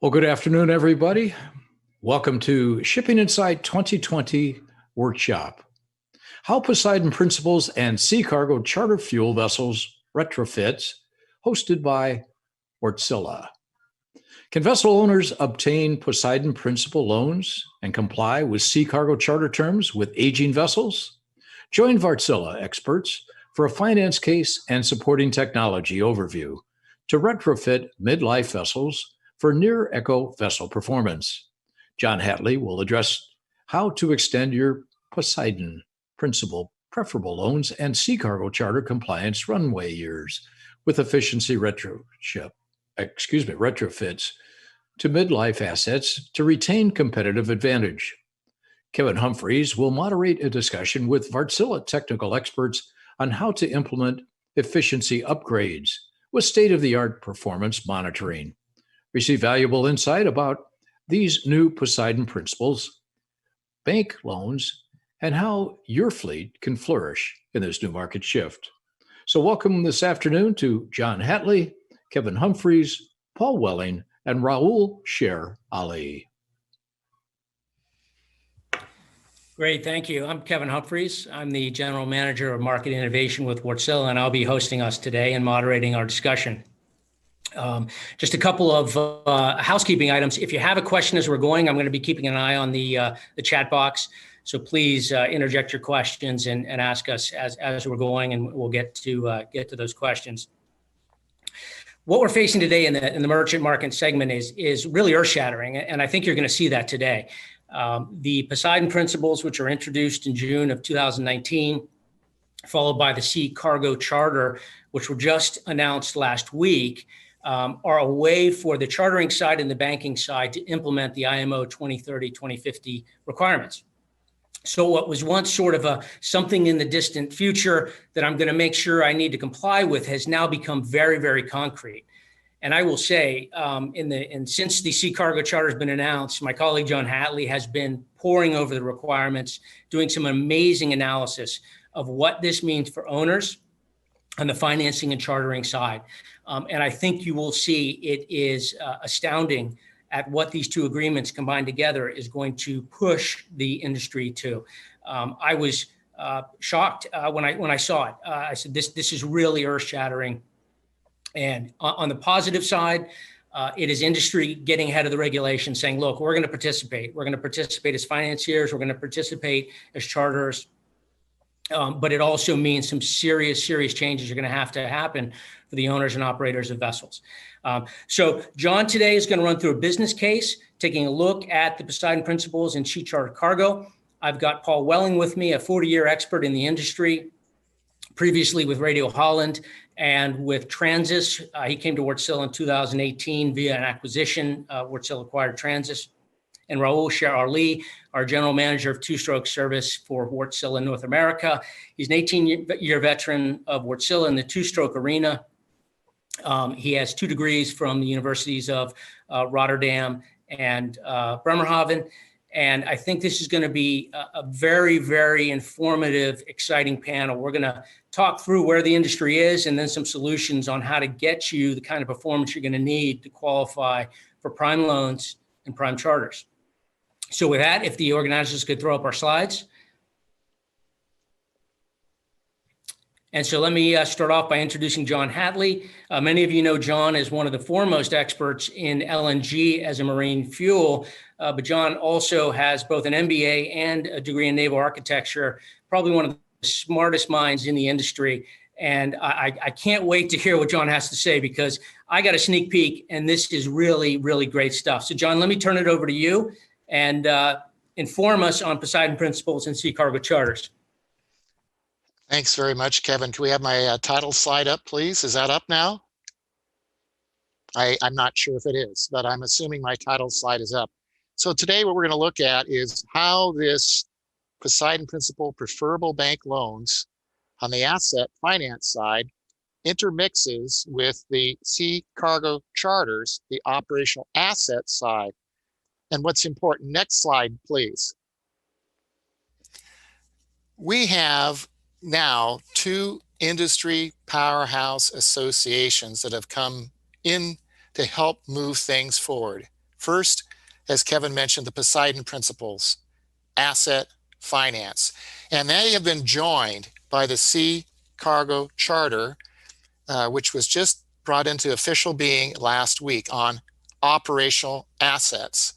Well, good afternoon, everybody. Welcome to Shipping Insight 2020 Workshop. How Poseidon Principles and Sea Cargo Charter Fuel Vessels Retrofits, hosted by Wärstilä. Can vessel owners obtain Poseidon Principal loans and comply with sea cargo charter terms with aging vessels? Join Wärstilä experts for a finance case and supporting technology overview to retrofit midlife vessels for near eco vessel performance. John Hatley will address how to extend your Poseidon Principal preferable loans and sea cargo charter compliance runway years with efficiency retrofits to midlife assets to retain competitive advantage. Kevin Humphreys will moderate a discussion with Wärstilä technical experts on how to implement efficiency upgrades with state-of-the-art performance monitoring. Receive valuable insight about these new Poseidon Principles, bank loans, and how your fleet can flourish in this new market shift. So welcome this afternoon to John Hatley, Kevin Humphreys, Paul Welling, and Rahul Sher Ali. Great, thank you. I'm Kevin Humphreys. I'm the General Manager of Market Innovation with Wärstilä, and I'll be hosting us today and moderating our discussion. Just a couple of housekeeping items. If you have a question as we're going, I'm going to be keeping an eye on the chat box. So please interject your questions and ask us as we're going, and we'll get to those questions. What we're facing today in the merchant market segment is really earth-shattering, and I think you're going to see that today. The Poseidon Principles, which are introduced in June of 2019, followed by the Sea Cargo Charter, which were just announced last week, are a way for the chartering side and the banking side to implement the IMO 2030-2050 requirements. So what was once sort of something in the distant future that I'm going to make sure I need to comply with has now become very, very concrete. And I will say, since the Sea Cargo Charter has been announced, my colleague John Hatley has been poring over the requirements, doing some amazing analysis of what this means for owners on the financing and chartering side. And I think you will see it is astounding at what these two agreements combined together is going to push the industry to. I was shocked when I saw it. I said, this is really earth-shattering. And on the positive side, it is industry getting ahead of the regulation, saying, look, we're going to participate. We're going to participate as financiers. We're going to participate as charters. But it also means some serious changes are going to happen for the owners and operators of vessels. So John today is going to run through a business case, taking a look at the Poseidon Principles and sea charter cargo. I've got Paul Welling with me, a 40-year expert in the industry, previously with Radio Holland and with Transis. He came to Wärstilä in 2018 via an acquisition. Wärstilä acquired Transis. And Rahul Sher Ali, our general manager of two-stroke service for Wärstilä North America. He's an 18-year veteran of Wärstilä in the two-stroke arena. He has 2 degrees from the universities of Rotterdam and Bremerhaven. And I think this is going to be a very, very informative, exciting panel. We're going to talk through where the industry is and then some solutions on how to get you the kind of performance you're going to need to qualify for prime loans and prime charters. So with that, if the organizers could throw up our slides. And so let me start off by introducing John Hatley. Many of you know John as one of the foremost experts in LNG as a marine fuel, but John also has both an MBA and a degree in naval architecture, probably one of the smartest minds in the industry. And I can't wait to hear what John has to say because I got a sneak peek and this is really, really great stuff. So John, let me turn it over to you and inform us on Poseidon Principles and sea cargo charters. Thanks very much, Kevin. Can we have my title slide up, please? Is that up now? I'm not sure if it is, but I'm assuming my title slide is up. So today what we're going to look at is how this Poseidon Principle preferable bank loans on the asset finance side intermixes with the sea cargo charters, the operational asset side. And what's important, next slide, please. We have now 2 industry powerhouse associations that have come in to help move things forward. First, as Kevin mentioned, the Poseidon principles, asset finance. And they have been joined by the Sea Cargo Charter, which was just brought into official being last week on operational assets.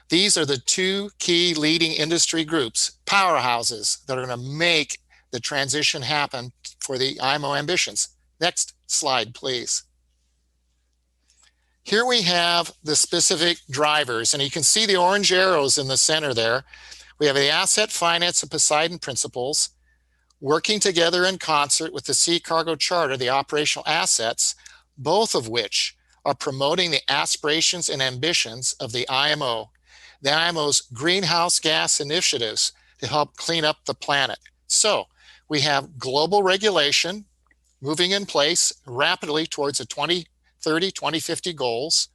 These are the two key leading industry groups, powerhouses, that are going to make the transition happen for the IMO ambitions. Next slide, please. Here we have the specific drivers, and you can see the orange arrows in the center there. We have the asset finance and Poseidon principles working together in concert with the Sea Cargo Charter, the operational assets, both of which are promoting the aspirations and ambitions of the IMO greenhouse gas initiatives to help clean up the planet. So we have global regulation moving in place rapidly towards the 2030, 2050 goals.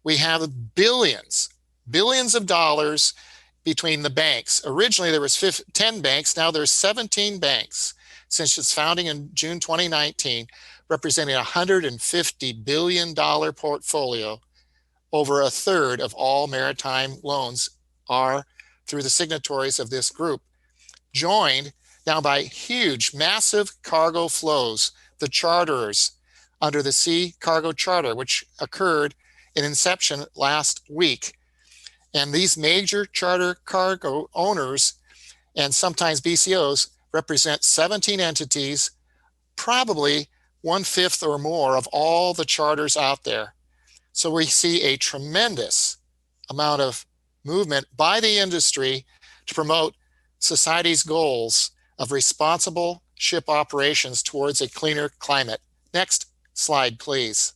We have billions of dollars between the banks. Originally, there was 10 banks. Now there's 17 banks since its founding in June 2019, representing a $150 billion portfolio. Over a third of all maritime loans are through the signatories of this group, joined now by huge, massive cargo flows, the charterers under the Sea Cargo Charter, which occurred in inception last week. And these major charter cargo owners and sometimes BCOs represent 17 entities, probably 1/5 or more of all the charters out there. So we see a tremendous amount of movement by the industry to promote society's goals of responsible ship operations towards a cleaner climate. Next slide, please.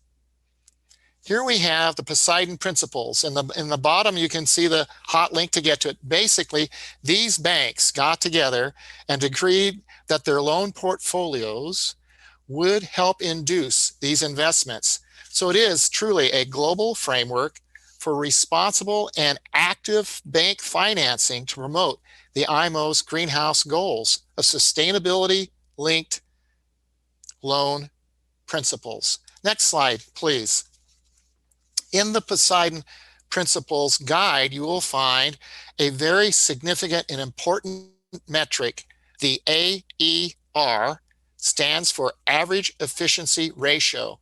Here we have the Poseidon principles. In the bottom, you can see the hot link to get to it. Basically, these banks got together and agreed that their loan portfolios would help induce these investments. So it is truly a global framework for responsible and active bank financing to promote the IMO's greenhouse goals of sustainability-linked loan principles. Next slide, please. In the Poseidon Principles Guide, you will find a very significant and important metric. The AER stands for Average Efficiency Ratio.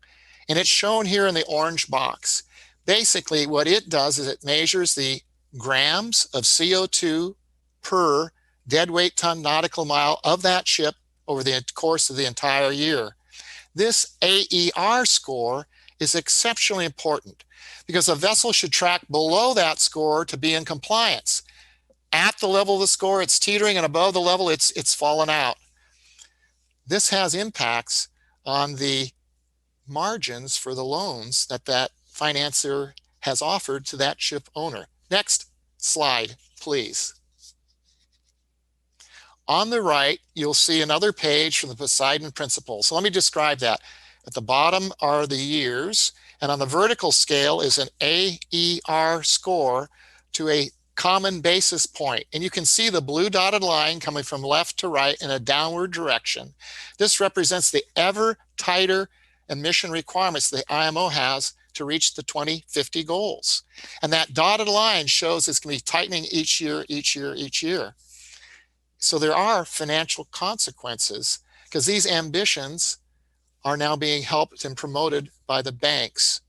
And it's shown here in the orange box. Basically, what it does is it measures the grams of CO2 per deadweight ton nautical mile of that ship over the course of the entire year. This AER score is exceptionally important because a vessel should track below that score to be in compliance. At the level of the score, it's teetering, and above the level, it's fallen out. This has impacts on the margins for the loans that financier has offered to that ship owner. Next slide, please. On the right, you'll see another page from the Poseidon Principles. So let me describe that. At the bottom are the years, and on the vertical scale is an AER score to a common basis point. And you can see the blue dotted line coming from left to right in a downward direction. This represents the ever tighter emission requirements the IMO has to reach the 2050 goals. And that dotted line shows it's going to be tightening each year. So there are financial consequences because these ambitions are now being helped and promoted by the banks.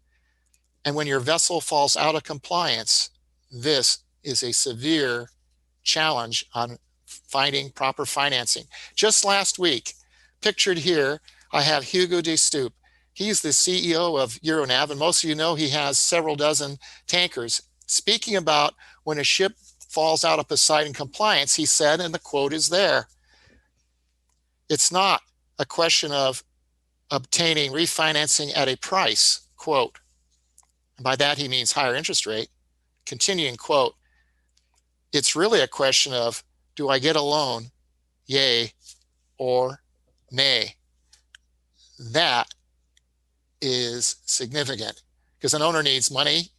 And when your vessel falls out of compliance, this is a severe challenge on finding proper financing. Just last week, pictured here, I have Hugo de Stoop. He's the CEO of Euronav, and most of you know he has several dozen tankers. Speaking about when a ship falls out of Poseidon compliance, he said, and the quote is there, it's not a question of obtaining refinancing at a price, quote. And by that, he means higher interest rate. Continuing quote, it's really a question of, do I get a loan, yay or nay? That is significant because an owner needs money,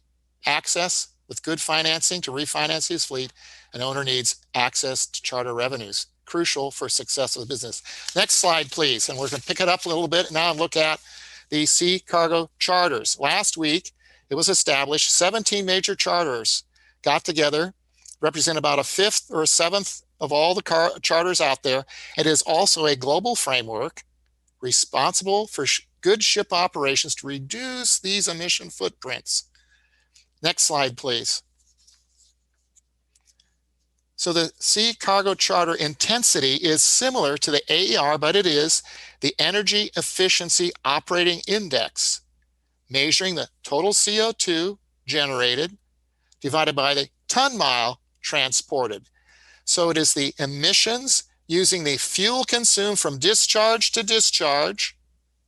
access with good financing to refinance his fleet. An owner needs access to charter revenues, crucial for success of the business. Next slide, please. And we're going to pick it up a little bit now and look at the Sea Cargo Charters. Last week, it was established. 17 major charters got together, represent about a fifth or a seventh of all the charters out there. It is also a global framework responsible for good ship operations to reduce these emission footprints. Next slide, please. So the Sea Cargo Charter intensity is similar to the AER, but it is the Energy Efficiency Operating Index, measuring the total CO2 generated divided by the ton-mile transported. So it is the emissions using the fuel consumed from discharge to discharge,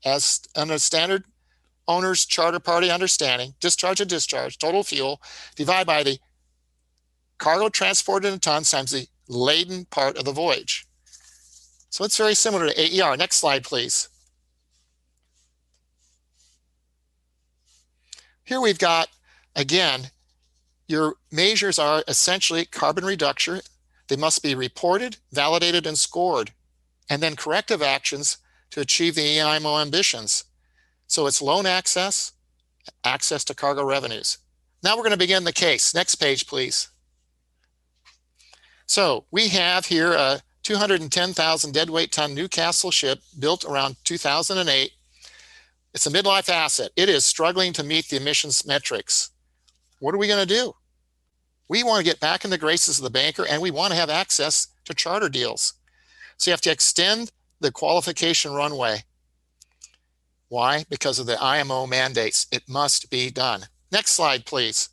as under standard owner's charter party understanding, discharge to discharge, total fuel, divided by the cargo transported in tons times the laden part of the voyage. So it's very similar to AER. Next slide, please. Here we've got, again, your measures are essentially carbon reduction. They must be reported, validated, and scored, and then corrective actions to achieve the IMO ambitions. So it's loan access, access to cargo revenues. Now we're going to begin the case. Next page, please. So we have here a 210,000 deadweight ton Newcastle ship built around 2008. It's a midlife asset. It is struggling to meet the emissions metrics. What are we going to do? We want to get back in the graces of the banker, and we want to have access to charter deals. So you have to extend the qualification runway. Why? Because of the IMO mandates. It must be done. Next slide, please.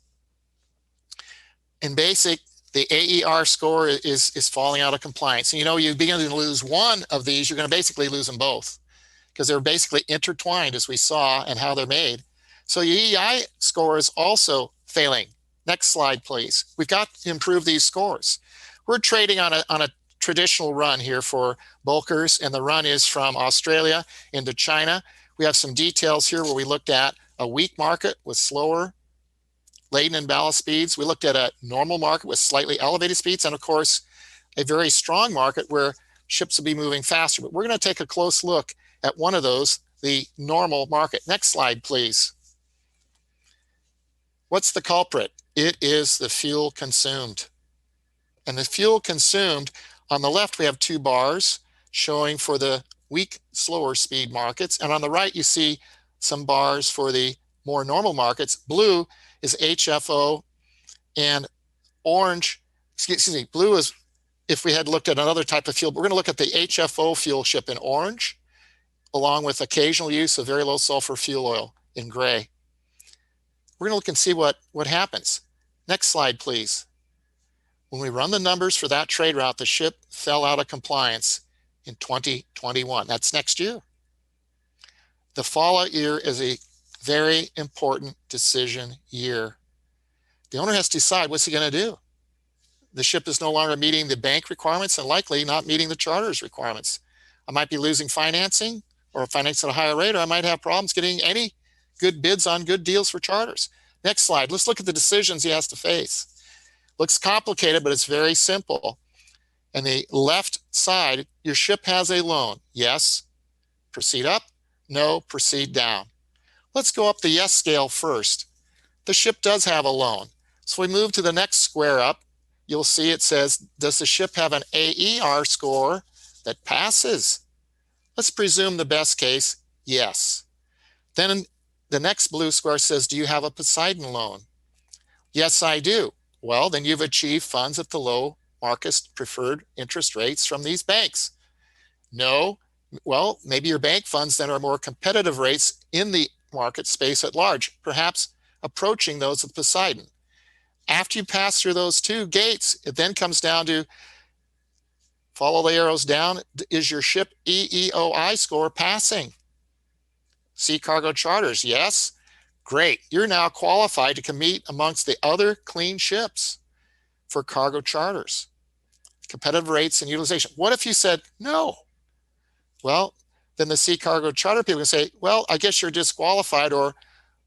In basic, the AER score is falling out of compliance. And you know, you begin to lose one of these, you're going to basically lose them both, because they're basically intertwined, as we saw, and how they're made. So your EEI score is also failing. Next slide, please. We've got to improve these scores. We're trading on a traditional run here for bulkers, and the run is from Australia into China. We have some details here where we looked at a weak market with slower laden and ballast speeds. We looked at a normal market with slightly elevated speeds, and of course, a very strong market where ships will be moving faster. But we're going to take a close look at one of those, the normal market. Next slide, please. What's the culprit? It is the fuel consumed. And the fuel consumed, on the left, we have two bars showing for the weak, slower speed markets. And on the right, you see some bars for the more normal markets. Blue is HFO, and orange, excuse me, blue is, if we had looked at another type of fuel, but we're going to look at the HFO fuel ship in orange, along with occasional use of very low sulfur fuel oil in gray. We're going to look and see what happens. Next slide, please. When we run the numbers for that trade route, the ship fell out of compliance in 2021. That's next year. The fallout year is a very important decision year. The owner has to decide, what's he going to do? The ship is no longer meeting the bank requirements and likely not meeting the charter's requirements. I might be losing financing or financing at a higher rate, or I might have problems getting any good bids on good deals for charters. Next slide. Let's look at the decisions he has to face. Looks complicated, but it's very simple. And the left side, your ship has a loan. Yes, proceed up. No, proceed down. Let's go up the yes scale first. The ship does have a loan. So we move to the next square up. You'll see it says, does the ship have an AER score that passes? Let's presume the best case, yes. Then the next blue square says, do you have a Poseidon loan? Yes, I do. Well, then you've achieved funds at the low market preferred interest rates from these banks. No, well, maybe your bank funds then are more competitive rates in the market space at large, perhaps approaching those of Poseidon. After you pass through those two gates, it then comes down to follow the arrows down. Is your ship EEOI score passing? Sea Cargo Charters, yes. Great. You're now qualified to compete amongst the other clean ships for cargo charters, competitive rates and utilization. What if you said no? Well, then the Sea Cargo Charter people can say, well, I guess you're disqualified or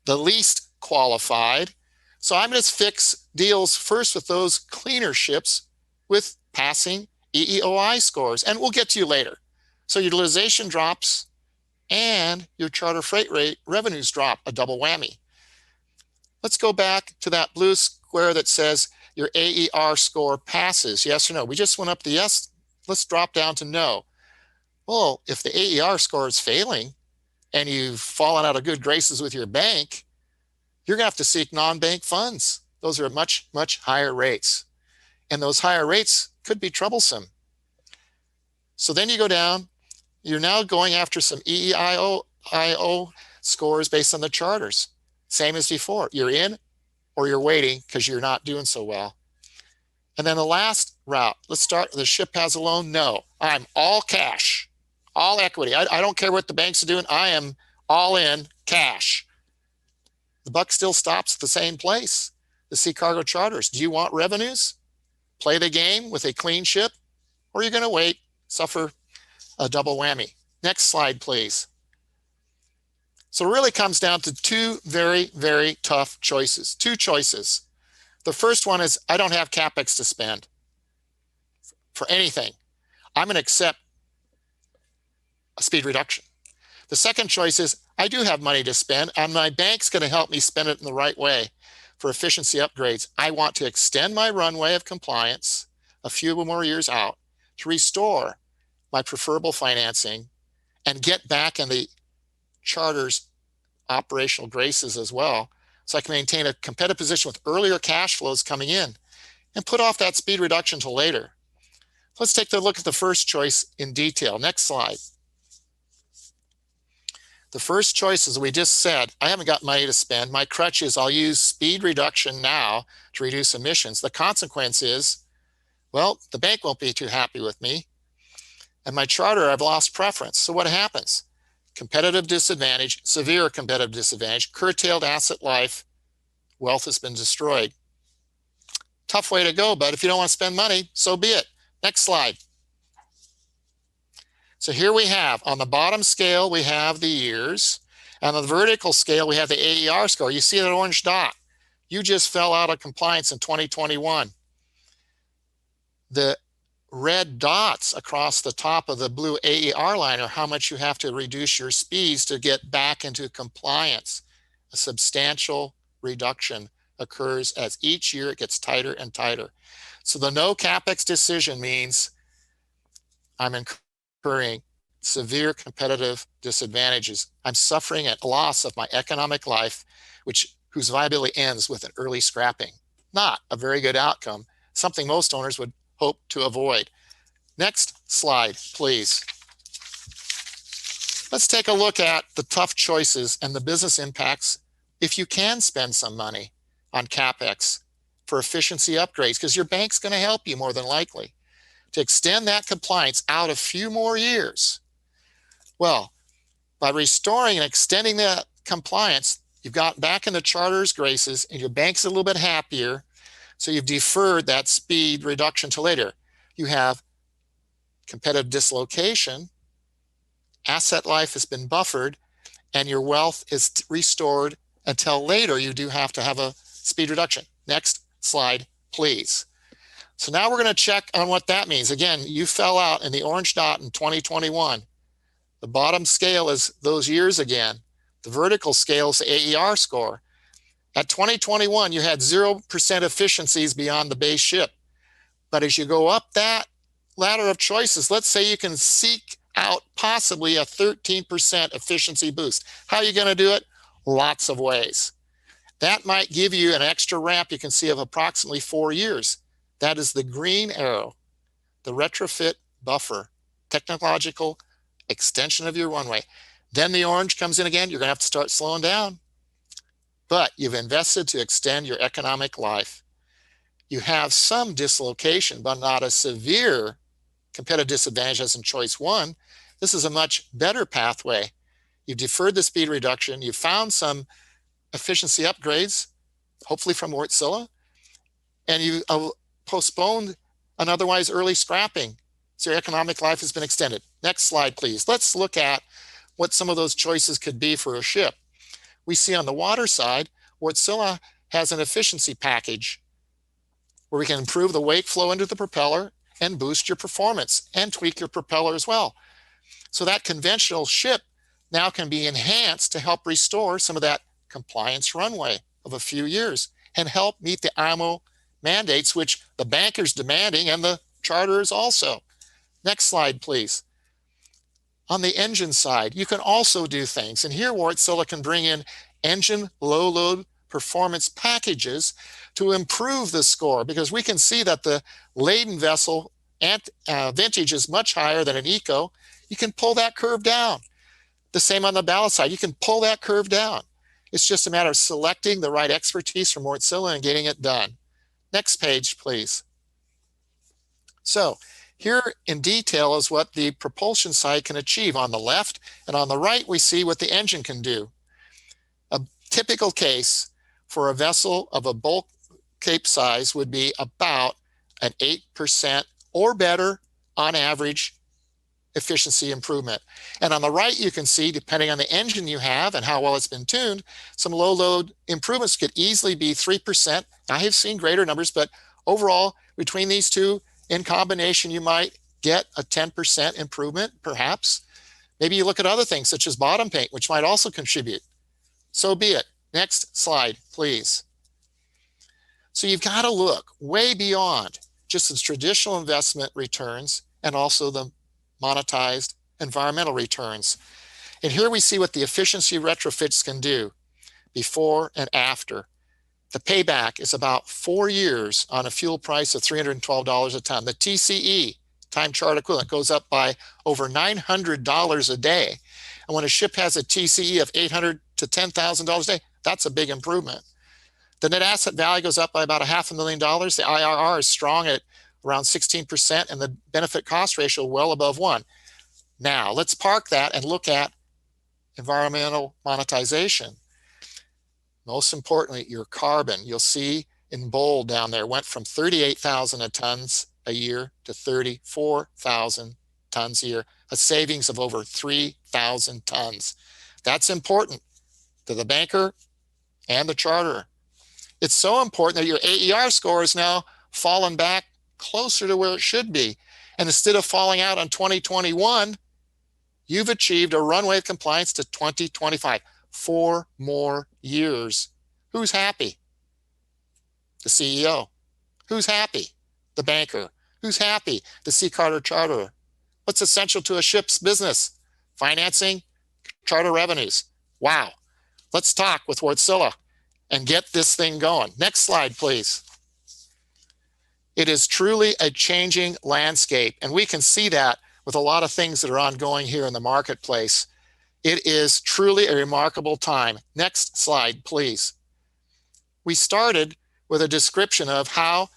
the least qualified. So I'm going to fix deals first with those cleaner ships with passing EEOI scores, and we'll get to you later. So utilization drops and your charter freight rate revenues drop, a double whammy. Let's go back to that blue square that says your AER score passes, yes or no. We just went up to yes. Let's drop down to no. Well, if the AER score is failing and you've fallen out of good graces with your bank, you're going to have to seek non-bank funds. Those are much, much higher rates. And those higher rates could be troublesome. So then you go down, you're now going after some EEIO scores based on the charters. Same as before, you're in or you're waiting because you're not doing so well. And then the last route, let's start, the ship has a loan. No, I'm all cash, all equity. I don't care what the banks are doing. I am all in cash. The buck still stops at the same place, the sea cargo charters. Do you want revenues? Play the game with a clean ship, or are you going to wait, suffer a double whammy? Next slide, please. So it really comes down to two very, very tough choices. Two choices. The first one is I don't have CapEx to spend for anything. I'm going to accept a speed reduction. The second choice is I do have money to spend and my bank's going to help me spend it in the right way for efficiency upgrades. I want to extend my runway of compliance a few more years out to restore my preferable financing and get back in the charter's operational graces as well, so I can maintain a competitive position with earlier cash flows coming in and put off that speed reduction till later. Let's take a look at the first choice in detail. Next slide. The first choice, as we just said, I haven't got money to spend. My crutch is I'll use speed reduction now to reduce emissions. The consequence is, well, the bank won't be too happy with me. And my charter, I've lost preference. So what happens? Competitive disadvantage, severe competitive disadvantage, curtailed asset life, wealth has been destroyed. Tough way to go, but if you don't want to spend money, so be it. Next slide. So here we have, on the bottom scale, we have the years. And on the vertical scale, we have the AER score. You see that orange dot. You just fell out of compliance in 2021. The red dots across the top of the blue AER line are how much you have to reduce your speeds to get back into compliance. A substantial reduction occurs as each year it gets tighter and tighter. So the no CapEx decision means I'm incurring severe competitive disadvantages. I'm suffering a loss of my economic life, whose viability ends with an early scrapping. Not a very good outcome, something most owners would hope to avoid. Next slide, please. Let's take a look at the tough choices and the business impacts if you can spend some money on CapEx for efficiency upgrades, because your bank's going to help you more than likely to extend that compliance out a few more years. Well, by restoring and extending that compliance, you've got back in the charter's graces and your bank's a little bit happier. So you've deferred that speed reduction to later. You have competitive dislocation, asset life has been buffered, and your wealth is restored until later you do have to have a speed reduction. Next slide, please. So now we're going to check on what that means. Again, you fell out in the orange dot in 2021. The bottom scale is those years again. The vertical scale is the AER score. At 2021, you had 0% efficiencies beyond the base ship. But as you go up that ladder of choices, let's say you can seek out possibly a 13% efficiency boost. How are you going to do it? Lots of ways. That might give you an extra ramp you can see of approximately 4 years. That is the green arrow, the retrofit buffer, technological extension of your runway. Then the orange comes in again. You're going to have to start slowing down. But you've invested to extend your economic life. You have some dislocation, but not a severe competitive disadvantage as in choice one. This is a much better pathway. You've deferred the speed reduction. You've found some efficiency upgrades, hopefully from Wärstilä, and you postponed an otherwise early scrapping. So your economic life has been extended. Next slide, please. Let's look at what some of those choices could be for a ship. We see on the water side, Wärstilä has an efficiency package where we can improve the wake flow into the propeller and boost your performance and tweak your propeller as well. So that conventional ship now can be enhanced to help restore some of that compliance runway. of a few years and help meet the IMO mandates, which the bankers demanding and the charterers also. Next slide, please. On the engine side, you can also do things. And here Wärtsilä can bring in engine low load performance packages to improve the score, because we can see that the laden vessel vintage is much higher than an eco. You can pull that curve down. The same on the ballast side. You can pull that curve down. It's just a matter of selecting the right expertise from Wärtsilä and getting it done. Next page, please. So here in detail is what the propulsion side can achieve on the left, and on the right we see what the engine can do. A typical case for a vessel of a bulk cape size would be about an 8% or better on average efficiency improvement. And on the right, you can see, depending on the engine you have and how well it's been tuned, some low load improvements could easily be 3%. I have seen greater numbers, but overall, between these two in combination, you might get a 10% improvement, perhaps. Maybe you look at other things such as bottom paint, which might also contribute. So be it. Next slide, please. So you've got to look way beyond just the traditional investment returns and also the monetized environmental returns. And here we see what the efficiency retrofits can do before and after. The payback is about 4 years on a fuel price of $312 a ton. The TCE, time charter equivalent, goes up by over $900 a day. And when a ship has a TCE of $800 to $10,000 a day, that's a big improvement. The net asset value goes up by about $500,000. The IRR is strong at around 16%, and the benefit cost ratio well above 1. Now, let's park that and look at environmental monetization. Most importantly, your carbon. You'll see in bold down there went from 38,000 tons a year to 34,000 tons a year, a savings of over 3,000 tons. That's important to the banker and the charterer. It's so important that your AER score is now fallen back closer to where it should be. And instead of falling out on 2021, you've achieved a runway of compliance to 2025. 4 more years. Who's happy? The CEO. Who's happy? The banker. Who's happy? The sea carter charterer. What's essential to a ship's business? Financing, charter revenues. Wow. Let's talk with Wärtsilä and get this thing going. Next slide, please. It is truly a changing landscape, and we can see that with a lot of things that are ongoing here in the marketplace. It is truly a remarkable time. Next slide, please. We started with a description of how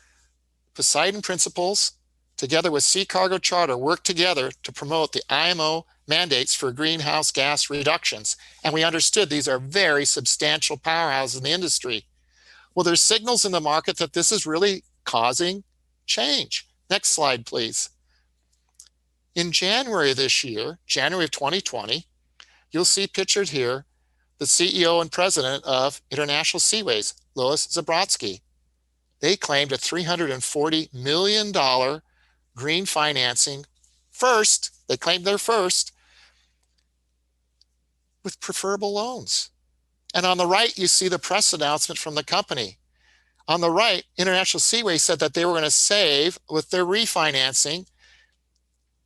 Poseidon principles, together with Sea Cargo Charter, work together to promote the IMO mandates for greenhouse gas reductions. And we understood these are very substantial powerhouses in the industry. Well, there's signals in the market that this is really causing change. Next slide, please. In January of this year, January of 2020, you'll see pictured here the CEO and president of International Seaways, Louis Zabrodsky. They claimed a $340 million green financing first. They claimed their first with preferable loans. And on the right, you see the press announcement from the company. On the right, International Seaways said that they were going to save with their refinancing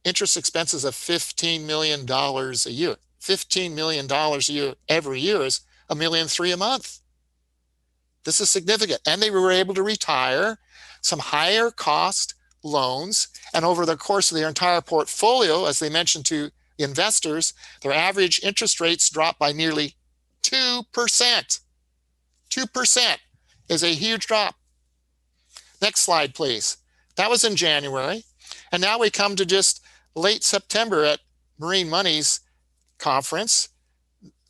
interest expenses of $15 million a year. $15 million a year every year is $1.3 million a month. This is significant. And they were able to retire some higher cost loans. And over the course of their entire portfolio, as they mentioned to the investors, their average interest rates dropped by nearly 2%. 2% is a huge drop. Next slide, please. That was in January. And now we come to just late September at Marine Money's conference,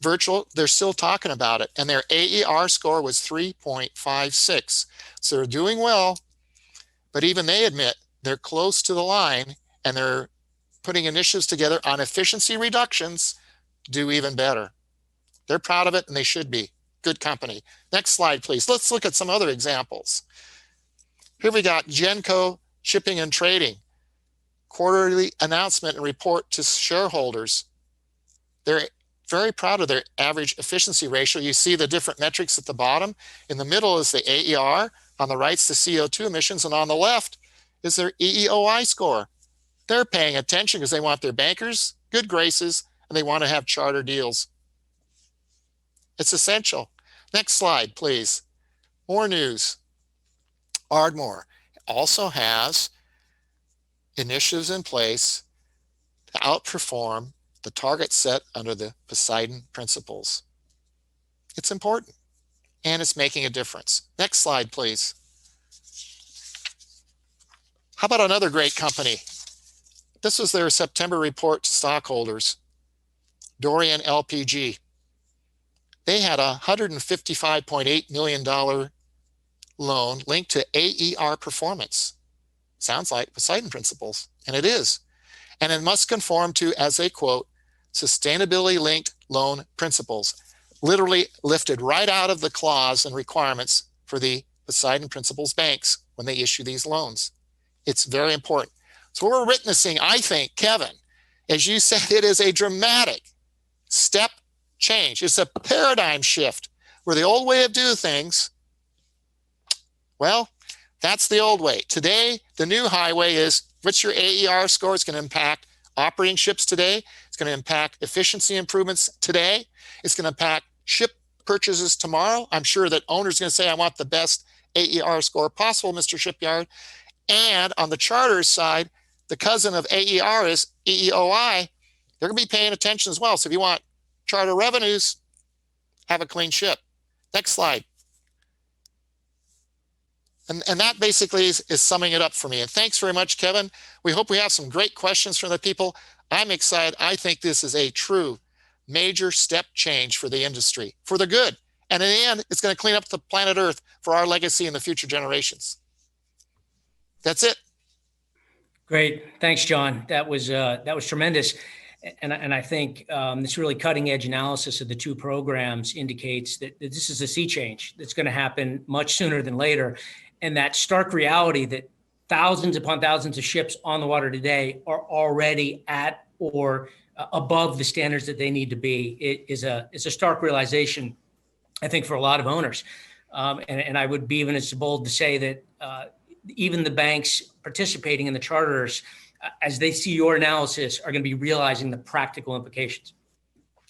virtual. They're still talking about it, and their AER score was 3.56. So they're doing well, but even they admit they're close to the line, and they're putting initiatives together on efficiency reductions to do even better. They're proud of it, and they should be. Good company. Next slide, please. Let's look at some other examples. Here we got Genco Shipping and Trading, quarterly announcement and report to shareholders. Their very proud of their average efficiency ratio. You see the different metrics at the bottom. In the middle is the AER. On the right's the CO2 emissions. And on the left is their EEOI score. They're paying attention because they want their bankers good graces and they want to have charter deals. It's essential. Next slide, please. More news. Ardmore also has initiatives in place to outperform the target set under the Poseidon principles. It's important and it's making a difference. Next slide, please. How about another great company? This was their September report to stockholders, Dorian Lpg. They had a $155.8 million loan linked to AER performance. Sounds like Poseidon principles, and it is. And it must conform to, as they quote, sustainability-linked loan principles, literally lifted right out of the clause and requirements for the Poseidon principles banks when they issue these loans. It's very important. So what we're witnessing, I think, Kevin, as you said, it is a dramatic step change. It's a paradigm shift where the old way of doing things, well, that's the old way. Today, the new highway is, what's your AER score? It's going to impact operating ships today. It's going to impact efficiency improvements today. It's going to impact ship purchases tomorrow. I'm sure that owners are going to say, I want the best AER score possible, Mr. Shipyard. And on the charter side, the cousin of AER is EEOI. They're going to be paying attention as well. So if you want charter revenues, have a clean ship. Next slide. And that basically is summing it up for me. And thanks very much, Kevin. We hope we have some great questions from the people. I'm excited. I think this is a true major step change for the industry, for the good. And in the end, it's going to clean up the planet Earth for our legacy and the future generations. That's it. Great. Thanks, John. That was tremendous. And I think this really cutting edge analysis of the two programs indicates that this is a sea change that's going to happen much sooner than later. And that stark reality that thousands upon thousands of ships on the water today are already at or above the standards that they need to be. It's a stark realization, I think, for a lot of owners. And I would be even as bold to say that even the banks participating in the charters, as they see your analysis, are going to be realizing the practical implications.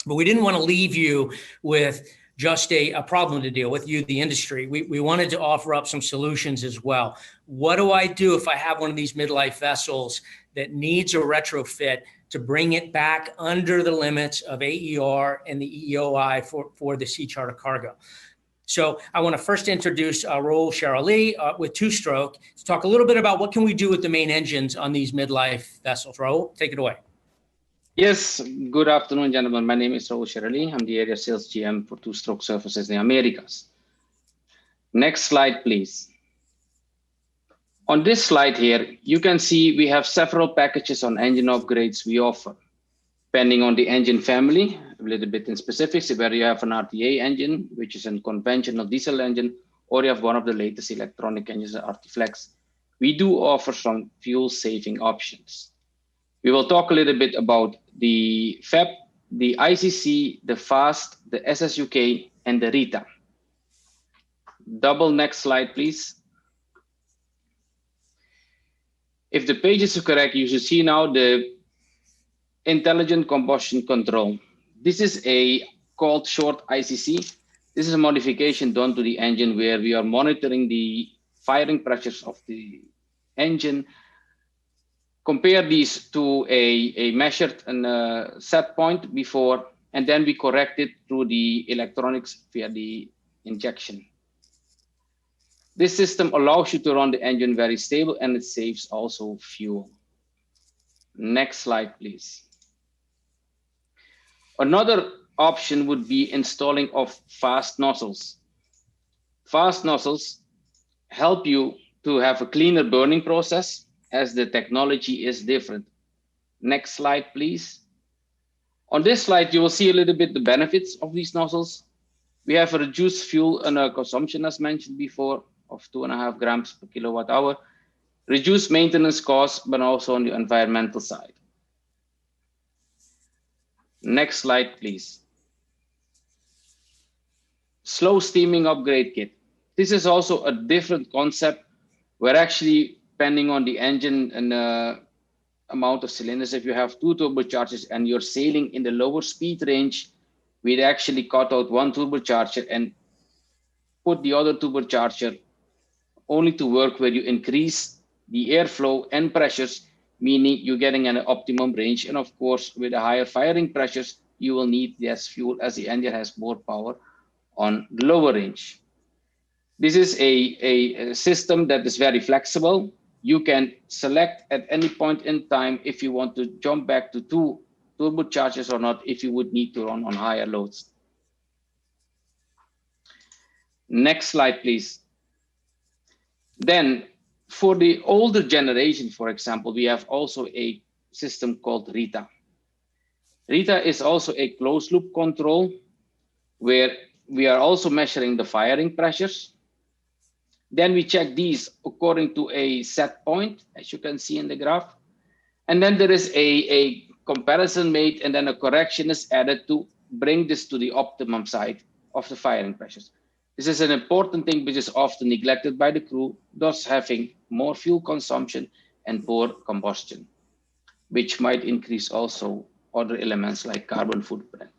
But we didn't want to leave you with just a problem to deal with, you, the industry. We wanted to offer up some solutions as well. What do I do if I have one of these midlife vessels that needs a retrofit to bring it back under the limits of AER and the EEOI for the sea charter cargo? So I want to first introduce Rahul Sharali with two-stroke to talk a little bit about what can we do with the main engines on these midlife vessels. Rahul, take it away. Yes, good afternoon, gentlemen. My name is Rahul Sharali. I'm the area sales GM for two-stroke services in the Americas. Next slide, please. On this slide here, you can see we have several packages on engine upgrades we offer. Depending on the engine family, a little bit in specifics, whether you have an RTA engine, which is a conventional diesel engine, or you have one of the latest electronic engines, RTFlex, we do offer some fuel-saving options. We will talk a little bit about the FEP, the ICC, the FAST, the SSUK, and the RITA. Double next slide, please. If the pages are correct, you should see now the intelligent combustion control. This is a called short ICC. This is a modification done to the engine where we are monitoring the firing pressures of the engine. Compare these to a measured and set point before, and then we correct it through the electronics via the injection. This system allows you to run the engine very stable, and it saves also fuel. Next slide, please. Another option would be installing of fast nozzles. Fast nozzles help you to have a cleaner burning process as the technology is different. Next slide, please. On this slide, you will see a little bit the benefits of these nozzles. We have a reduced fuel and consumption, as mentioned before, of 2.5 grams per kilowatt hour, reduced maintenance costs, but also on the environmental side. Next slide, please. slow steaming upgrade kit. This is also a different concept where actually, depending on the engine and amount of cylinders, if you have 2 turbochargers and you're sailing in the lower speed range, we'd actually cut out 1 turbocharger and put the other turbocharger only to work where you increase the airflow and pressures, meaning you're getting an optimum range. And of course, with the higher firing pressures, you will need less fuel as the engine has more power on the lower range. This is a system that is very flexible. You can select at any point in time if you want to jump back to 2 turbochargers or not, if you would need to run on higher loads. Next slide, please. Then for the older generation, for example, we have also a system called RITA. RITA is also a closed loop control where we are also measuring the firing pressures. Then we check these according to a set point, as you can see in the graph. And then there is a comparison made, and then a correction is added to bring this to the optimum side of the firing pressures. This is an important thing which is often neglected by the crew, thus having more fuel consumption and poor combustion, which might increase also other elements like carbon footprint.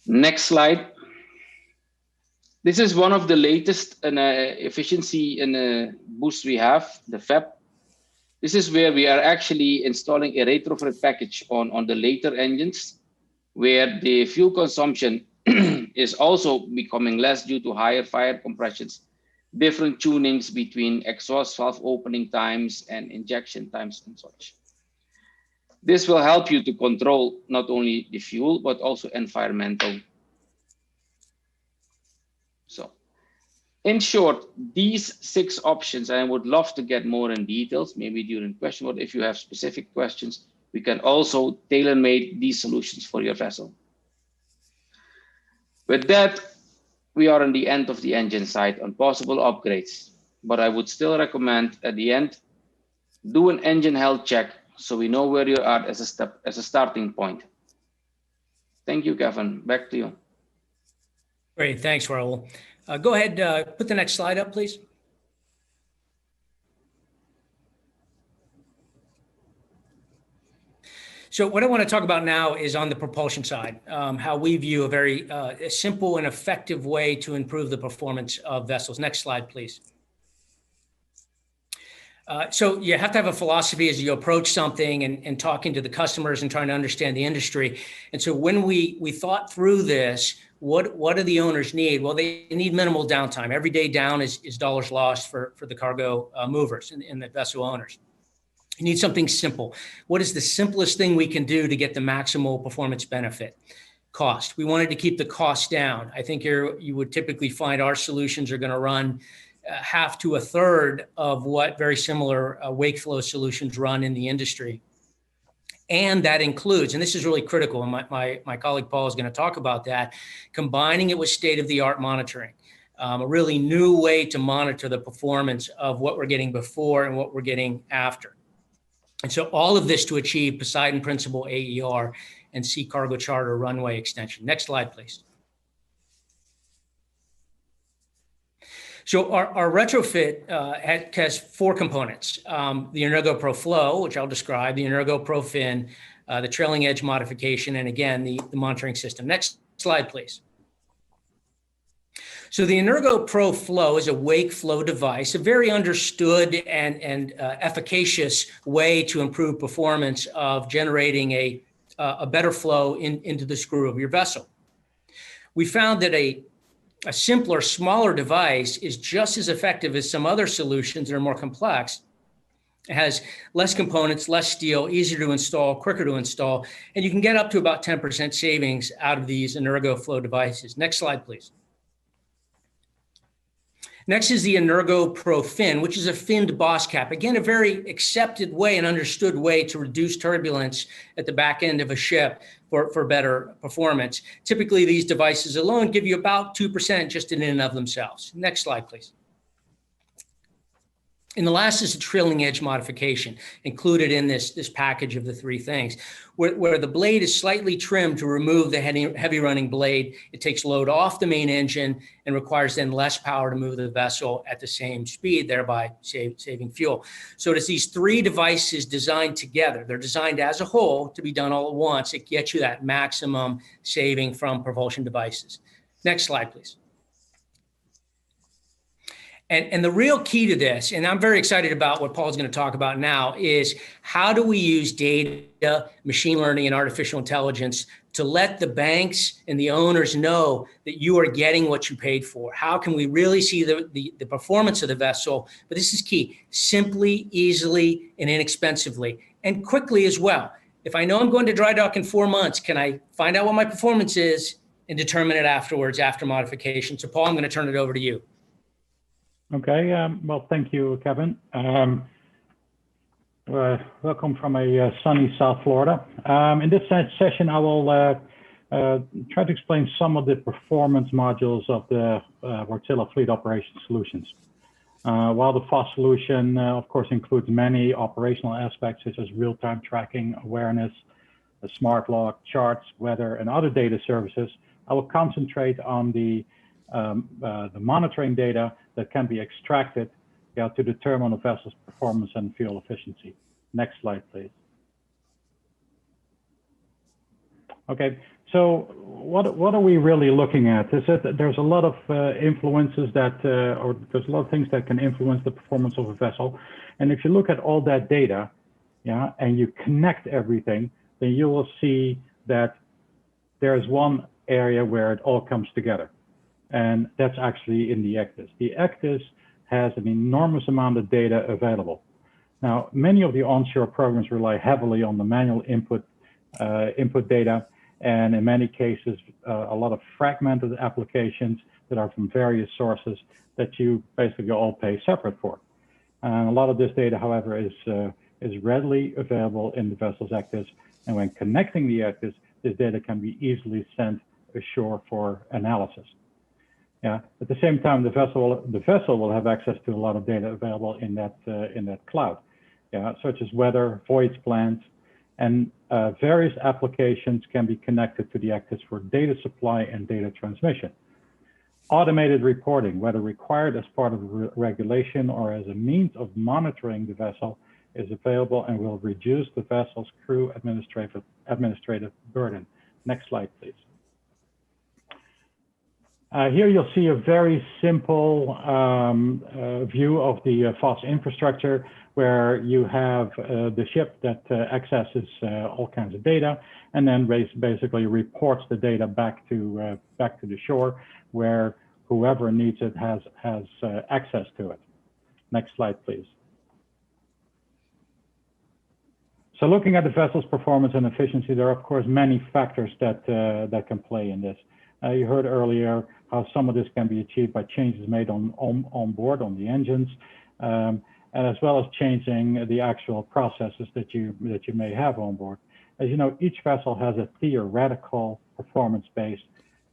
Next slide. This is one of the latest efficiency and boosts we have, the FEP. This is where we are actually installing a retrofit package on the later engines, where the fuel consumption is also becoming less due to higher fire compressions, different tunings between exhaust valve opening times and injection times and such. This will help you to control not only the fuel, but also environmental. So in short, these 6 options, I would love to get more in details, maybe during question, but if you have specific questions, we can also tailor-make these solutions for your vessel. With that, we are on the end of the engine side on possible upgrades, but I would still recommend at the end, do an engine health check so we know where you are as a starting point. Thank you, Kevin. Back to you. Great, thanks, Raul. Go ahead, put the next slide up, please. So what I want to talk about now is on the propulsion side, how we view a very simple and effective way to improve the performance of vessels. Next slide, please. So you have to have a philosophy as you approach something and talking to the customers and trying to understand the industry. And so when we thought through this, what do the owners need? Well, they need minimal downtime. Every day down is dollars lost for the cargo movers and the vessel owners. You need something simple. What is the simplest thing we can do to get the maximal performance benefit? Cost. We wanted to keep the cost down. I think you would typically find our solutions are going to run half to a third of what very similar wake flow solutions run in the industry. And that includes, and this is really critical, and my colleague Paul is going to talk about that, combining it with state-of-the-art monitoring. A really new way to monitor the performance of what we're getting before and what we're getting after. And so all of this to achieve Poseidon Principle AER and Sea Cargo Charter runway extension. Next slide, please. So our retrofit has 4 components. The Inergo Pro Flow, which I'll describe, the Inergo Pro Fin, the trailing edge modification, and again, the monitoring system. Next slide, please. So the Inergo Pro Flow is a wake flow device, a very understood and efficacious way to improve performance of generating a better flow into the screw of your vessel. We found that a simpler, smaller device is just as effective as some other solutions that are more complex. It has less components, less steel, easier to install, quicker to install, and you can get up to about 10% savings out of these Inergo Flow devices. Next slide, please. Next is the Inergo Pro Fin, which is a finned boss cap. Again, a very accepted way and understood way to reduce turbulence at the back end of a ship for better performance. Typically, these devices alone give you about 2% just in and of themselves. Next slide, please. And the last is a trailing edge modification included in this package of the three things, where the blade is slightly trimmed to remove the heavy running blade. It takes load off the main engine and requires then less power to move the vessel at the same speed, thereby saving fuel. So it's these three devices designed together. They're designed as a whole to be done all at once. It gets you that maximum saving from propulsion devices. Next slide, please. And the real key to this, and I'm very excited about what Paul's going to talk about now, is how do we use data, machine learning, and artificial intelligence to let the banks and the owners know that you are getting what you paid for? How can we really see the performance of the vessel? But this is key: simply, easily, and inexpensively, and quickly as well. If I know I'm going to dry dock in 4 months, can I find out what my performance is and determine it afterwards, after modification? So Paul, I'm going to turn it over to you. Okay, well, thank you, Kevin. Welcome from a sunny South Florida. In this session, I will try to explain some of the performance modules of the Wärstilä Fleet Operations Solutions. While the FOS solution, of course, includes many operational aspects such as real-time tracking, awareness, the smart log, charts, weather, and other data services, I will concentrate on the monitoring data that can be extracted to determine a vessel's performance and fuel efficiency. Next slide, please. Okay, so what are we really looking at? Is that there's a lot of influences that, or there's a lot of things that can influence the performance of a vessel. And if you look at all that data, and you connect everything, then you will see that there's one area where it all comes together. And that's actually in the ECDIS. The ECDIS has an enormous amount of data available. Now, many of the onshore programs rely heavily on the manual input data, and in many cases, a lot of fragmented applications that are from various sources that you basically all pay separate for. And a lot of this data, however, is readily available in the vessel's ECDIS, and when connecting the ECDIS, this data can be easily sent ashore for analysis. At the same time, the vessel will have access to a lot of data available in that cloud, such as weather, voyage plans, and various applications can be connected to the ECDIS for data supply and data transmission. Automated reporting, whether required as part of the regulation or as a means of monitoring the vessel, is available and will reduce the vessel's crew administrative burden. Next slide, please. Here you'll see a very simple view of the FOS infrastructure, where you have the ship that accesses all kinds of data, and then basically reports the data back to the shore, where whoever needs it has access to it. Next slide, please. So looking at the vessel's performance and efficiency, there are of course many factors that can play in this. You heard earlier how some of this can be achieved by changes made on board on the engines, and as well as changing the actual processes that you may have on board. As you know, each vessel has a theoretical performance based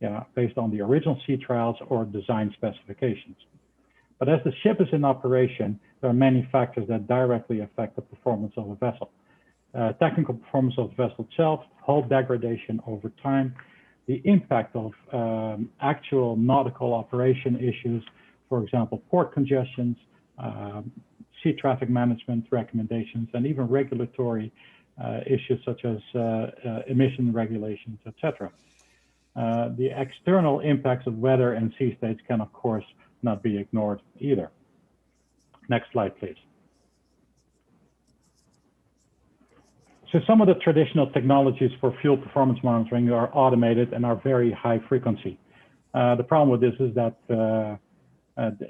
on the original sea trials or design specifications. But as the ship is in operation, there are many factors that directly affect the performance of a vessel. Technical performance of the vessel itself, hull degradation over time, the impact of actual nautical operation issues, for example, port congestions, sea traffic management recommendations, and even regulatory issues such as emission regulations, etc. The external impacts of weather and sea states can, of course, not be ignored either. Next slide, please. So some of the traditional technologies for fuel performance monitoring are automated and are very high frequency. The problem with this is that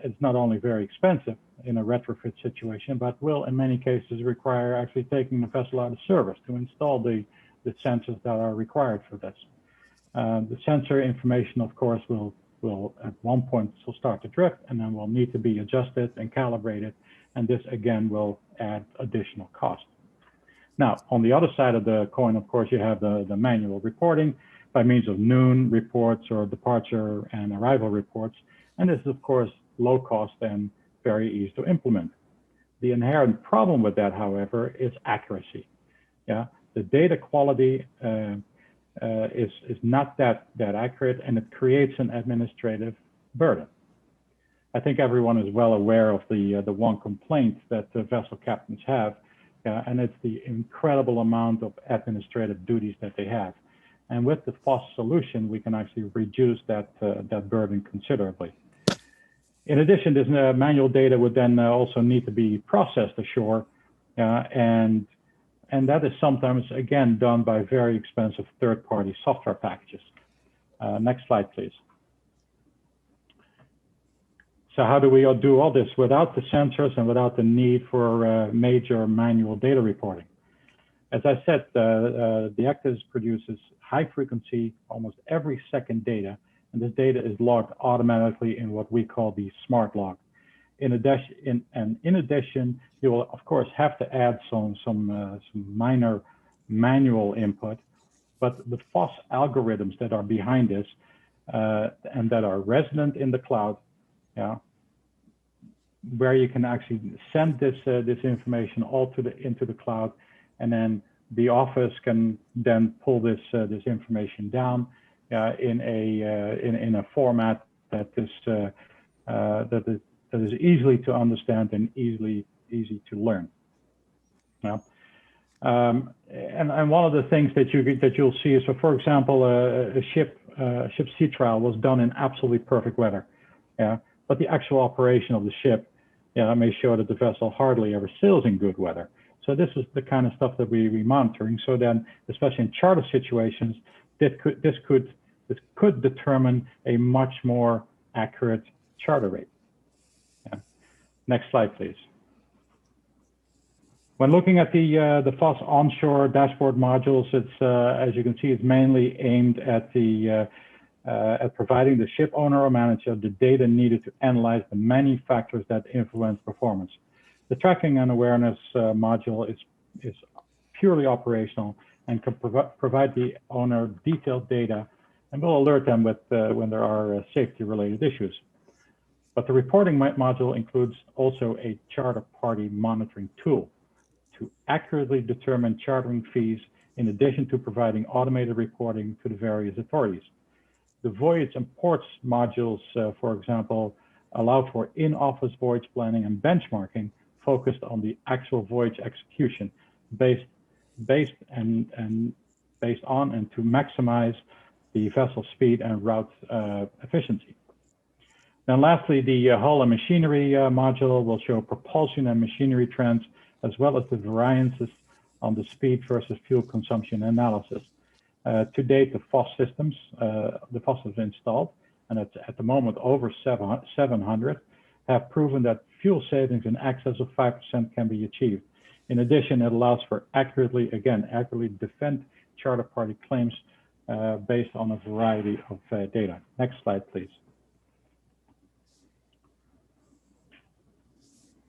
it's not only very expensive in a retrofit situation, but will in many cases require actually taking the vessel out of service to install the sensors that are required for this. The sensor information, of course, will at one point will start to drift and then will need to be adjusted and calibrated. And this again will add additional cost. Now, on the other side of the coin, of course, you have the manual reporting by means of noon reports or departure and arrival reports. And this is, of course, low cost and very easy to implement. The inherent problem with that, however, is accuracy. Yeah, the data quality is not that accurate, and it creates an administrative burden. I think everyone is well aware of the one complaint that the vessel captains have, and it's the incredible amount of administrative duties that they have. And with the FOSS solution, we can actually reduce that burden considerably. In addition, this manual data would then also need to be processed ashore, and that is sometimes, again, done by very expensive third-party software packages. Next slide, please. So how do we do all this without the sensors and without the need for major manual data reporting? As I said, the Actis produces high-frequency, almost every second data, and this data is logged automatically in what we call the smart log. In addition, you will of course have to add some minor manual input, but the FOSS algorithms that are behind this and that are resident in the cloud, where you can actually send this information all into the cloud, and then the office can then pull this information down in a format that is easy to understand and easy to learn. And one of the things that you'll see is, so for example, a ship's sea trial was done in absolutely perfect weather, but the actual operation of the ship, may show that the vessel hardly ever sails in good weather. So this is the kind of stuff that we're monitoring. So then, especially in charter situations, this could determine a much more accurate charter rate. Next slide, please. When looking at the FOSS onshore dashboard modules, it's as you can see, it's mainly aimed at at providing the ship owner or manager the data needed to analyze the many factors that influence performance. The tracking and awareness module is purely operational and can provide the owner detailed data and will alert them when there are safety-related issues. But the reporting module includes also a charter party monitoring tool to accurately determine chartering fees, in addition to providing automated reporting to the various authorities. The voyage and ports modules, for example, allow for in-office voyage planning and benchmarking focused on the actual voyage execution, based on and to maximize the vessel speed and route efficiency. Then lastly, the hull and machinery module will show propulsion and machinery trends, as well as the variances on the speed versus fuel consumption analysis. To date, the FOSS systems, the FOSS is installed, and it's at the moment over 700, have proven that fuel savings in excess of 5% can be achieved. In addition, it allows for accurately defend charter party claims based on a variety of data. Next slide, please.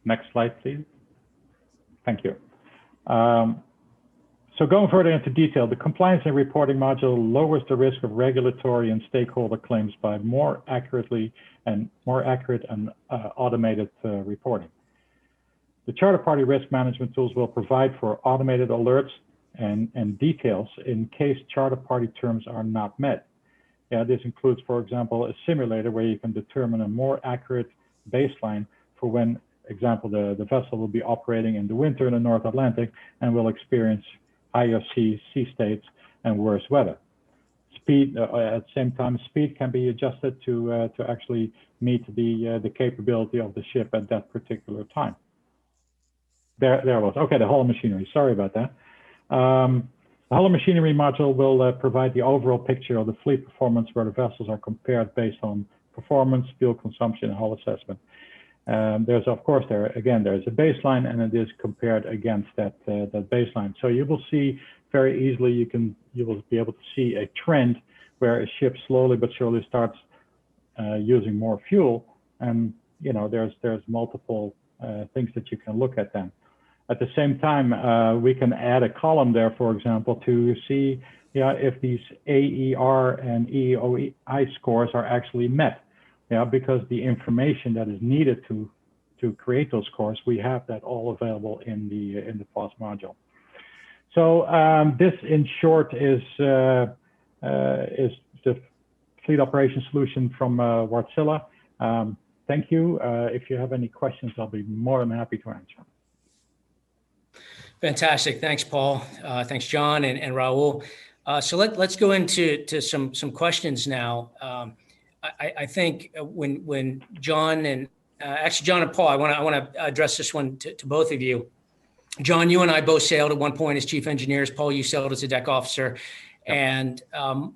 Next slide, please. Thank you. So going further into detail, the compliance and reporting module lowers the risk of regulatory and stakeholder claims by more accurate and automated reporting. The charter party risk management tools will provide for automated alerts and details in case charter party terms are not met. This includes, for example, a simulator where you can determine a more accurate baseline for when, example, the vessel will be operating in the winter in the North Atlantic and will experience higher sea states and worse weather. Speed, at the same time, speed can be adjusted to actually meet the capability of the ship at that particular time. There was, okay, the hull machinery, sorry about that. The hull machinery module will provide the overall picture of the fleet performance, where the vessels are compared based on performance, fuel consumption, and hull assessment. There's, of course, there's a baseline, and it is compared against that baseline. So you will see very easily, you will be able to see a trend where a ship slowly but surely starts using more fuel, and there's multiple things that you can look at then. At the same time, we can add a column there, for example, to see if these AER and EEOI scores are actually met. Because the information that is needed to to create those cores, we have that all available in the FOSS module. So this, in short, is the fleet operation solution from Wärstilä. Thank you. If you have any questions, I'll be more than happy to answer. Fantastic. Thanks, Paul. Thanks, John and Raul. So let's go into some questions now. I think when John and actually John and Paul, I want to address this one to both of you. John, you and I both sailed at one point as chief engineers. Paul, you sailed as a deck officer, and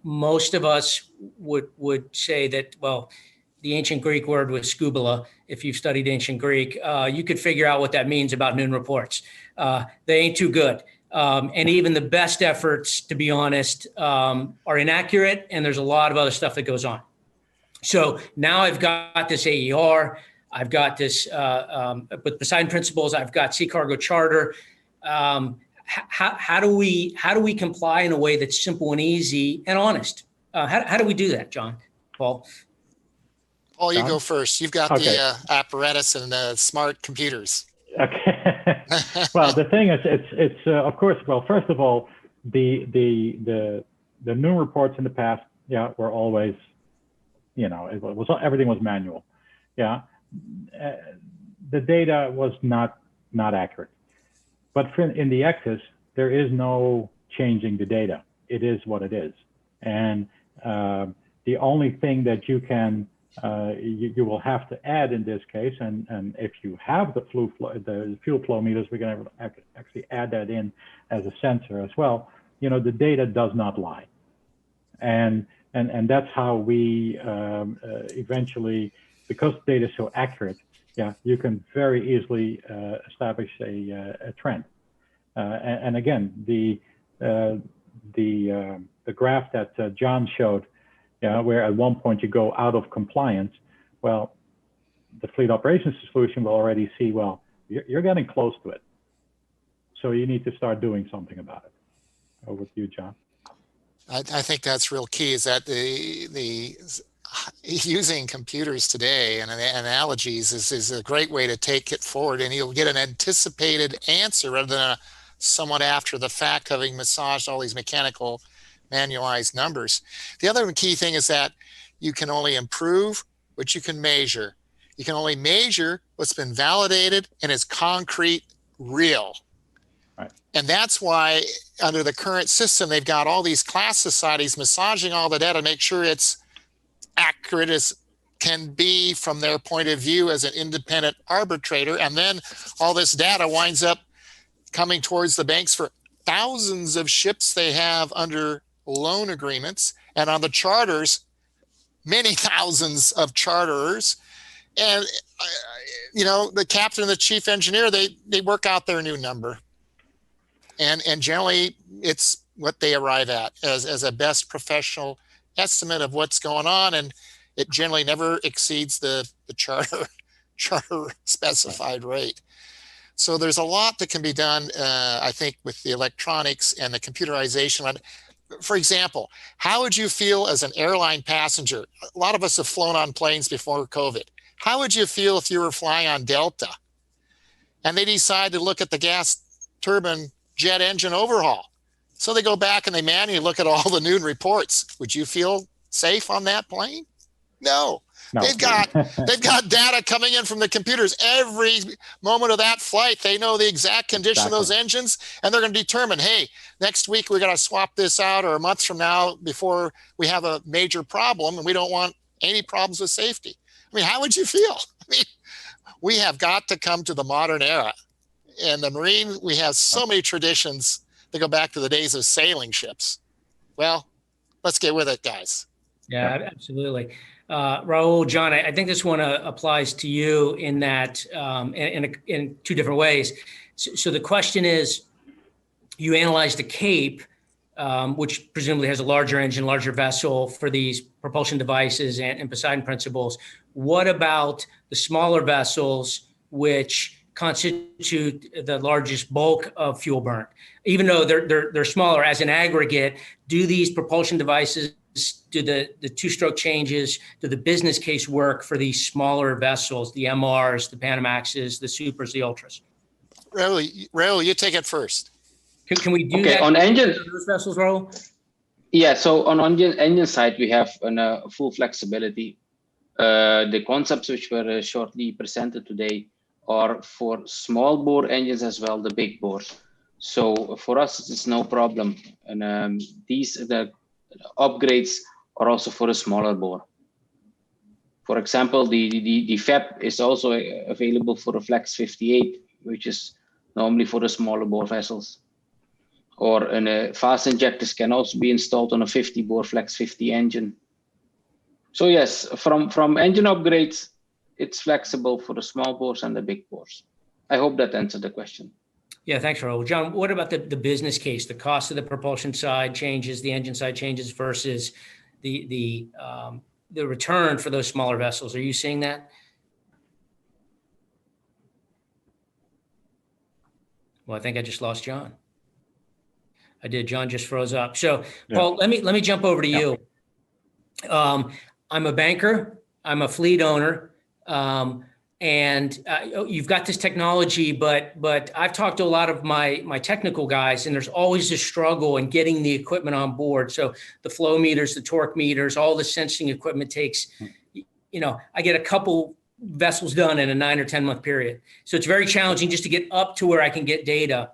most of us would say that, well, the ancient Greek word was skubala. If you've studied ancient Greek, you could figure out what that means about noon reports. They ain't too good. And even the best efforts, to be honest, are inaccurate. And there's a lot of other stuff that goes on. So now I've got this AER. I've got this with Poseidon principles. I've got Sea Cargo Charter. How do we comply in a way that's simple and easy and honest? How do we do that, John, Paul? Paul, you go first. You've got the apparatus and the smart computers. Okay. Well, the thing is, it's of course. Well, first of all, the noon reports in the past, were always, everything was manual. Yeah, the data was not accurate. But in the Nexus, there is no changing the data. It is what it is, and the only thing that you can you will have to add in this case, and if you have the fuel flow meters, we can actually add that in as a sensor as well. The data does not lie, and that's how we eventually, because the data is so accurate, you can very easily establish a trend. And again, the graph that John showed, where at one point you go out of compliance, well, the fleet operations solution will already see, well, you're getting close to it. So you need to start doing something about it. Over to you, John. I think that's real key, is that the using computers today and analogies is a great way to take it forward, and you'll get an anticipated answer rather than a somewhat after the fact, having massaged all these mechanical manualized numbers. The other key thing is that you can only improve what you can measure. You can only measure what's been validated and is concrete, real. Right. And that's why under the current system, they've got all these class societies massaging all the data to make sure it's accurate as can be from their point of view as an independent arbitrator. And then all this data winds up coming towards the banks for thousands of ships they have under loan agreements, and on the charters, many thousands of charterers. And the captain and the chief engineer, they work out their new number, and generally it's what they arrive at as a best professional estimate of what's going on, and it generally never exceeds the charter specified rate. So there's a lot that can be done, I think, with the electronics and the computerization. For example, how would you feel as an airline passenger? A lot of us have flown on planes before COVID. How would you feel if you were flying on Delta and they decide to look at the gas turbine jet engine overhaul? So they go back and they manually look at all the noon reports. Would you feel safe on that plane? No. They've got data coming in from the computers every moment of that flight. They know the exact condition of those engines, and they're going to determine, hey, next week we got to swap this out, or a month from now before we have a major problem, and we don't want any problems with safety. I mean, how would you feel? I mean, we have got to come to the modern era. In the Marine, we have so many traditions that go back to the days of sailing ships. Well, let's get with it, guys. Yeah, absolutely. Raul, John, I think this one applies to you in that in two different ways. So the question is, you analyzed the Cape, which presumably has a larger engine, larger vessel for these propulsion devices and Poseidon principles. What about the smaller vessels, which constitute the largest bulk of fuel burn? Even though they're smaller as an aggregate, do these propulsion devices do the two-stroke changes, do the business case work for these smaller vessels, the MRs, the Panamaxes, the Supers, the Ultras? Raul, you take it first. Can we do Okay, that on engine, those vessels, Raul? yeah. So on engine side, we have full flexibility. The concepts which were shortly presented today are for small bore engines as well, the big bores. So for us, it's no problem. And the upgrades are also for a smaller bore. For example, the FEP is also available for a Flex 58, which is normally for the smaller bore vessels. Or fast injectors can also be installed on a 50 bore Flex 50 engine. So yes, from engine upgrades, it's flexible for the small bores and the big bores. I hope that answered the question. Yeah, thanks, Raul. John, what about the business case? The cost of the propulsion side changes, the engine side changes versus the return for those smaller vessels. Are you seeing that? Well, I think I just lost John. I did. John just froze up. So, yeah. Paul, let me jump over to you. I'm a banker. I'm a fleet owner. And you've got this technology, but I've talked to a lot of my technical guys, and there's always a struggle in getting the equipment on board. So the flow meters, the torque meters, all the sensing equipment takes, I get a couple vessels done in a 9 or 10 month period. So it's very challenging just to get up to where I can get data.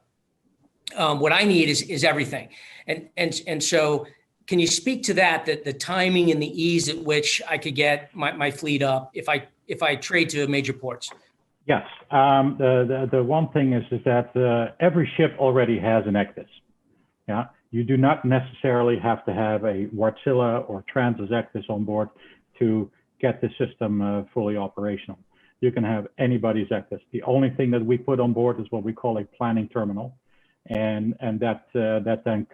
What I need is everything. And so can you speak to that the timing and the ease at which I could get my fleet up if I trade to major ports? Yes. The one thing is that every ship already has an Ectis. Yeah. You do not necessarily have to have a Wärstilä or Trans's Ectis on board to get the system fully operational. You can have anybody's Ectis. The only thing that we put on board is what we call a planning terminal, and that then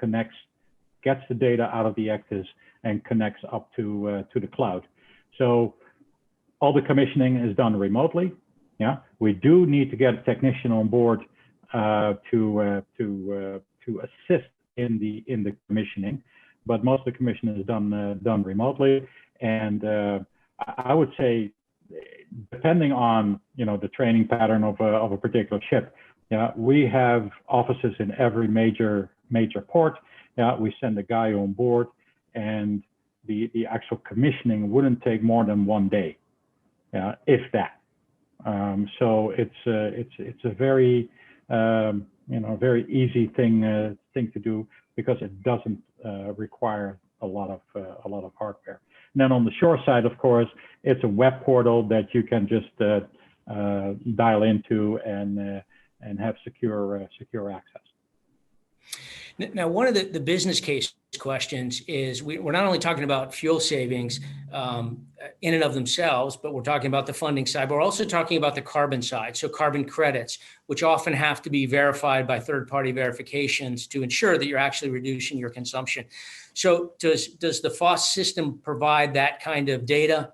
gets the data out of the Ectis and connects up to the cloud. So all the commissioning is done remotely. Yeah, we do need to get a technician on board to assist in the commissioning, but most of the commissioning is done remotely. And I would say, depending on the training pattern of a particular ship, yeah, we have offices in every major port. Yeah, we send a guy on board, and the actual commissioning wouldn't take more than 1 day, if that. So it's a very very easy thing to do, because it doesn't require a lot of hardware. And then on the shore side, of course, it's a web portal that you can just dial into and have secure access. Now, one of the business case questions is we're not only talking about fuel savings in and of themselves, but we're talking about the funding side. But we're also talking about the carbon side. So carbon credits, which often have to be verified by third-party verifications to ensure that you're actually reducing your consumption. So does the FOSS system provide that kind of data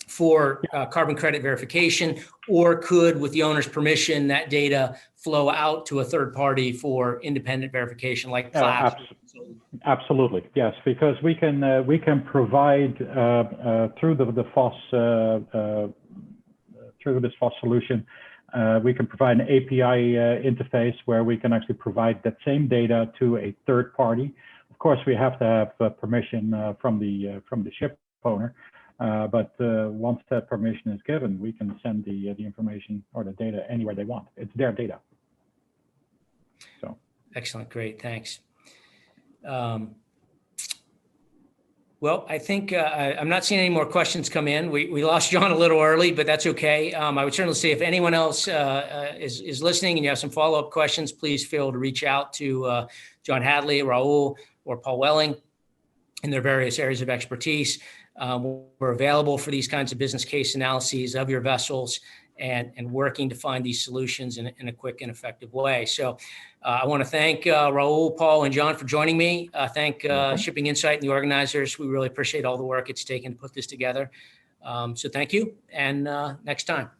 for carbon credit verification, or could, with the owner's permission, that data flow out to a third party for independent verification, like class? Absolutely, yes, because we can provide through the FOSS through this FOSS solution, we can provide an API interface where we can actually provide that same data to a third party. Of course, we have to have permission from the ship owner. But once that permission is given, we can send the information or the data anywhere they want. It's their data. So excellent, great, thanks. Well, I think I'm not seeing any more questions come in. We lost John a little early, but that's okay. I would certainly say if anyone else is listening and you have some follow-up questions, please feel to reach out to John Hatley, Raul, or Paul Welling in their various areas of expertise. We're available for these kinds of business case analyses of your vessels and working to find these solutions in a quick and effective way. So I want to thank Raul, Paul, and John for joining me. Thank Shipping Insight and the organizers. We really appreciate all the work it's taken to put this together. So thank you, and next time.